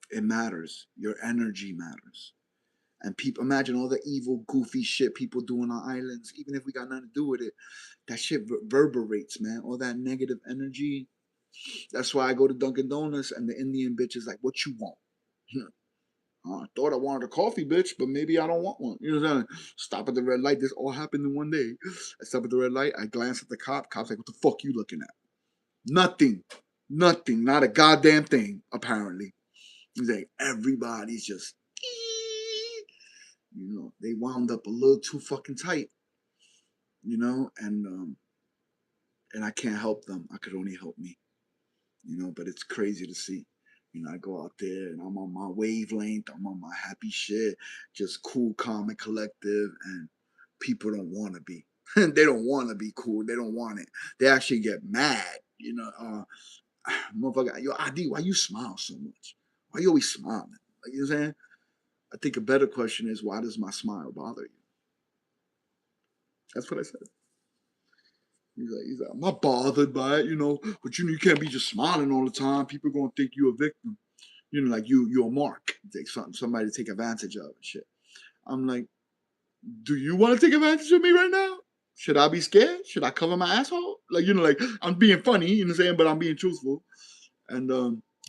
It matters. Your energy matters. And people, imagine all the evil, goofy shit people do on our islands, even if we got nothing to do with it. That shit reverberates, man. All that negative energy. That's why I go to Dunkin' Donuts and the Indian bitch is like, "What you want?" I thought I wanted a coffee, bitch, but maybe I don't want one. You know what I'm saying? Stop at the red light. This all happened in one day. I stop at the red light. I glance at the cop. Cop's like, "What the fuck you looking at?" Nothing. Nothing. Not a goddamn thing, apparently. He's like, everybody's just, they wound up a little too fucking tight, and I can't help them. I could only help me, but it's crazy to see. I go out there and I'm on my wavelength, I'm on my happy shit, just cool, calm, and collective, and people don't want to be. They don't want to be cool. They don't want it. They actually get mad, motherfucker. Yo, ID, why you smile so much? Why you always smiling? Like, you know what I'm saying? I think a better question is, why does my smile bother you? That's what I said. He's like, I'm not bothered by it, but you can't be just smiling all the time. People gonna think you're a victim. Like you're a mark. Like somebody to take advantage of and shit. I'm like, do you want to take advantage of me right now? Should I be scared? Should I cover my asshole? Like I'm being funny, you know what I'm saying, but I'm being truthful. And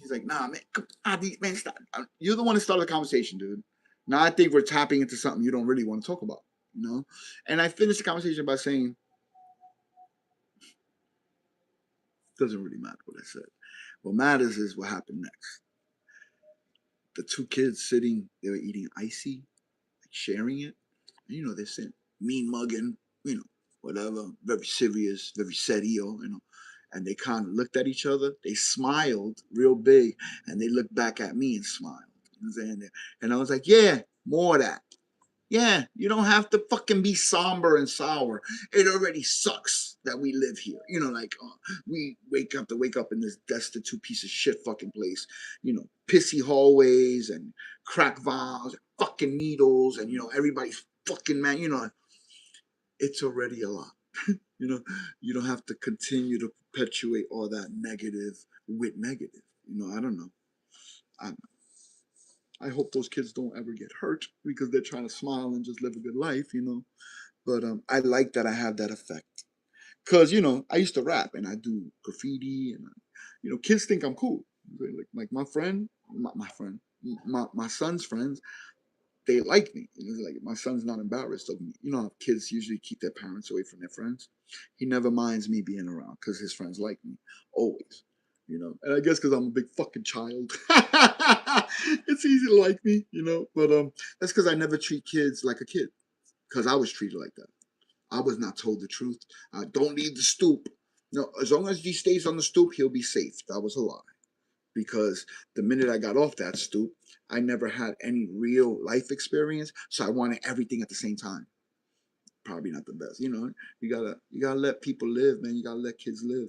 he's like, nah, man, Adi, man, stop. You're the one that started the conversation, dude. Now I think we're tapping into something you don't really want to talk about, And I finished the conversation by saying, doesn't really matter what I said. What matters is what happened next. The 2 kids sitting, they were eating icy, like sharing it. And, they're sitting mean mugging, whatever, very serious, very serio, And they kind of looked at each other. They smiled real big, and they looked back at me and smiled. You know what I'm saying? And I was like, yeah, more of that. Yeah, you don't have to fucking be somber and sour. It already sucks that we live here. We wake up in this destitute piece of shit fucking place. Pissy hallways and crack vials, and fucking needles, and everybody's fucking man. It's already a lot. You don't have to continue to perpetuate all that negative with negative. I don't know. I hope those kids don't ever get hurt because they're trying to smile and just live a good life, But I like that I have that effect. Because, I used to rap and I do graffiti and, kids think I'm cool. Like my friend, my son's friends, they like me. Like my son's not embarrassed of me. How kids usually keep their parents away from their friends. He never minds me being around because his friends like me always. And I guess because I'm a big fucking child, it's easy to like me. But that's because I never treat kids like a kid because I was treated like that. I was not told the truth. Don't leave the stoop. No, as long as he stays on the stoop, he'll be safe. That was a lie. Because the minute I got off that stoop, I never had any real life experience, so I wanted everything at the same time. Probably not the best, You gotta let people live, man. You gotta let kids live.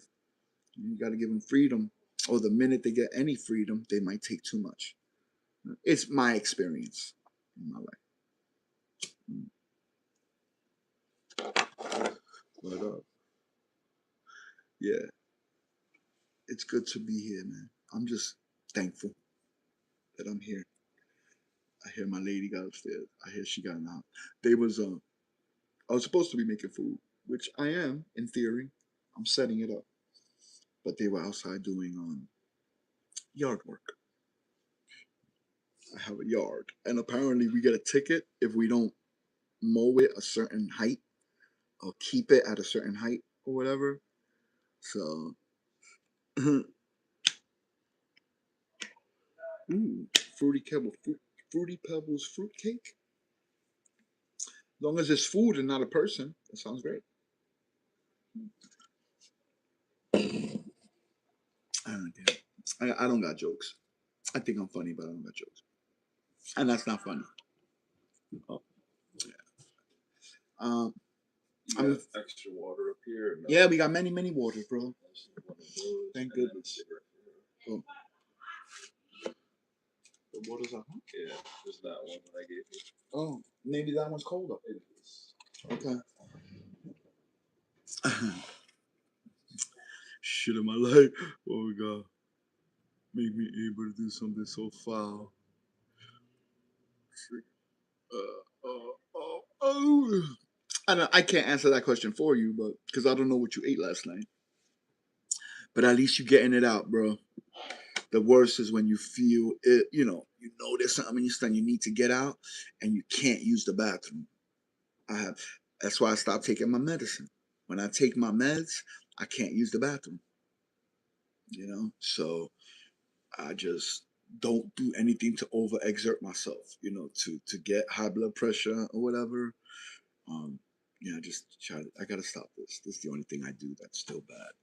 You gotta give them freedom. Or the minute they get any freedom, they might take too much. It's my experience. in my life. But yeah, it's good to be here, man. I'm just thankful that I'm here. I hear my lady got upstairs. I hear she got in the house. They was I was supposed to be making food, which I am in theory. I'm setting it up, but they were outside doing yard work. I have a yard, and apparently we get a ticket if we don't mow it a certain height or keep it at a certain height or whatever. So, ooh, fruity pebbles fruit cake. As long as it's food and not a person, that sounds great. I don't care. I don't got jokes. I think I'm funny, but I don't got jokes, and that's not funny. Oh, yeah. You got extra water up here? No? Yeah, we got many waters, bro. Thank goodness. Oh. The water's up, huh? Yeah, just that one that I gave you. Oh, maybe that one's colder. It is. Okay. Shit in my life. Oh God. Make me able to do something so foul. Oh. I can't answer that question for you, but because I don't know what you ate last night. But at least you're getting it out, bro. The worst is when you feel it, you know there's something in your stomach you need to get out and you can't use the bathroom. That's why I stopped taking my medicine. When I take my meds, I can't use the bathroom. So I just don't do anything to overexert myself, to get high blood pressure or whatever. Just I gotta stop this. This is the only thing I do that's still bad.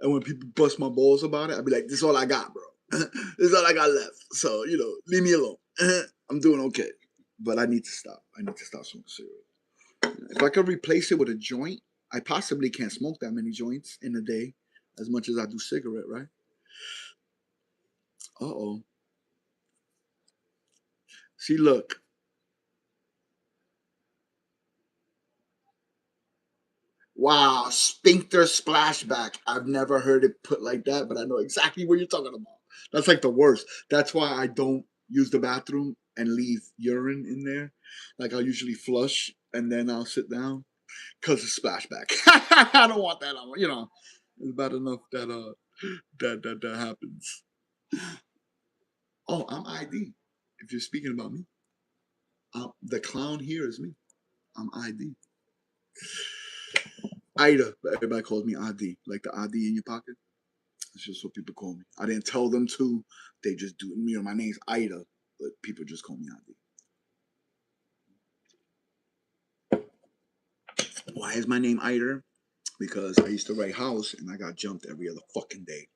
And when people bust my balls about it, I'd be like, this is all I got, bro. This is all I got left. So, leave me alone. I'm doing okay. But I need to stop. I need to stop smoking cigarettes. If I could replace it with a joint, I possibly can't smoke that many joints in a day as much as I do cigarette, right? Uh-oh. See, look. Wow, sphincter splashback. I've never heard it put like that, but I know exactly what you're talking about. That's like the worst. That's why I don't use the bathroom and leave urine in there. Like I'll usually flush and then I'll sit down because of splashback. I don't want that on. It's bad enough that that happens. Oh, I'm ID. If you're speaking about me, the clown here is me. I'm ID. Ida, but everybody calls me ID, like the ID in your pocket. It's just what people call me. I didn't tell them to. They just do it. My name's Ida, but people just call me ID. Why is my name Ida? Because I used to write house and I got jumped every other fucking day.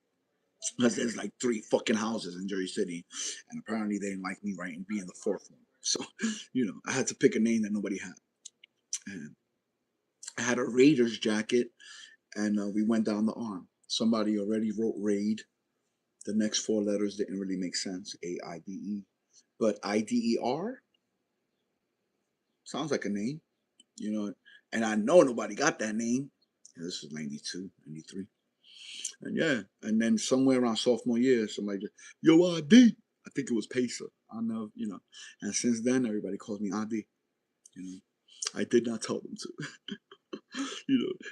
Because there's like 3 fucking houses in Jersey City, and apparently they didn't like me writing being the 4th one. So, I had to pick a name that nobody had. And I had a Raiders jacket, and we went down the arm. Somebody already wrote Raid. The next 4 letters didn't really make sense. AIDE. But IDER sounds like a name, and I know nobody got that name. This was 92, 93. And yeah, and then somewhere around sophomore year, somebody just, yo, ID. I think it was Pacer. I know, and since then, everybody calls me ID. I did not tell them to.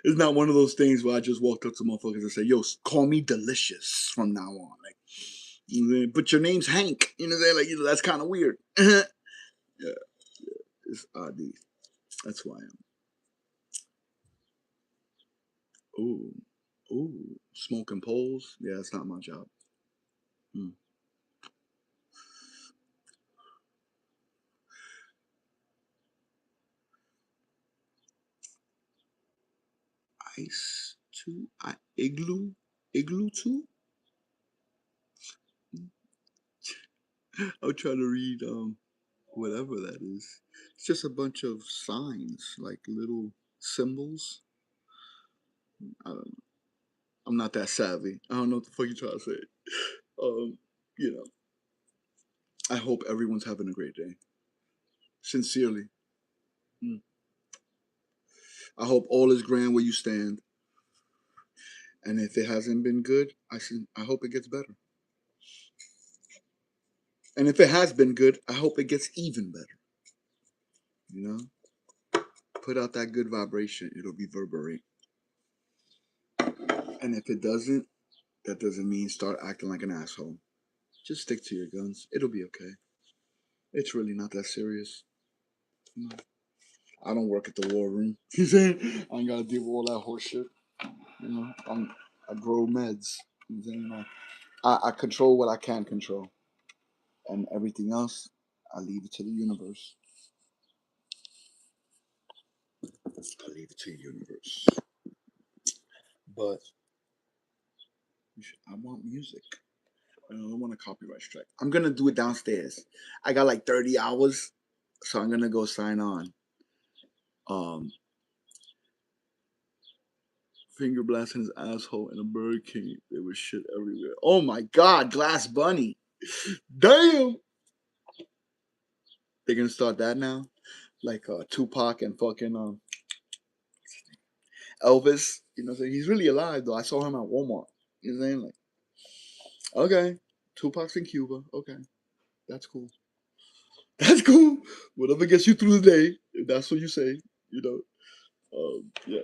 It's not one of those things where I just walked up to motherfuckers and say, yo, call me Delicious from now on. Like, but your name's Hank. That's kind of weird. Yeah, it's ID. That's who I am. Ooh, smoking poles. Yeah, that's not my job. Ice 2, igloo 2. I'm trying to read whatever that is. It's just a bunch of signs, like little symbols. I don't know. I'm not that savvy. I don't know what the fuck you trying to say. Um, you know. I hope everyone's having a great day. Sincerely. I hope all is grand where you stand. And if it hasn't been good, I hope it gets better. And if it has been good, I hope it gets even better. You know? Put out that good vibration, it'll reverberate. And if it doesn't, that doesn't mean start acting like an asshole. Just stick to your guns. It'll be okay. It's really not that serious. You know? I don't work at the war room. You saying? I ain't gotta deal with all that horse shit. You know, I grow meds. You know, what I'm saying? I control what I can control, and everything else, I leave it to the universe. I leave it to the universe. But I want music. I don't want a copyright strike. I'm gonna do it downstairs. I got like 30 hours, so I'm gonna go sign on. Finger blasting his asshole in a Burger King. There was shit everywhere. Oh my god, Glass Bunny. Damn. They're gonna start that now? Like Tupac and fucking Elvis. You know what I'm saying? He's really alive though. I saw him at Walmart. You know what I'm saying? Like, okay. Tupac's in Cuba. Okay. That's cool. That's cool. Whatever gets you through the day, if that's what you say, you know. Yeah.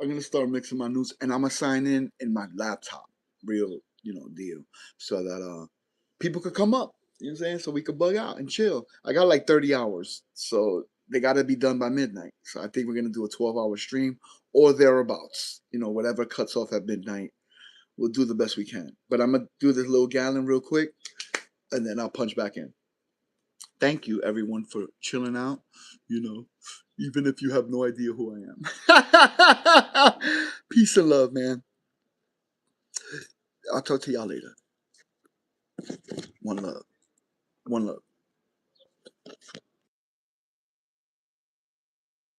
I'm gonna start mixing my news, and I'm gonna sign in my laptop, real, deal, so that people could come up. You know what I'm saying? So we could bug out and chill. I got like 30 hours, so they gotta be done by midnight. So I think we're gonna do a 12-hour stream or thereabouts. Whatever cuts off at midnight, we'll do the best we can. But I'm gonna do this little gallon real quick, and then I'll punch back in. Thank you, everyone, for chilling out. Even if you have no idea who I am. Peace and love, man. I'll talk to y'all later. One love. One love.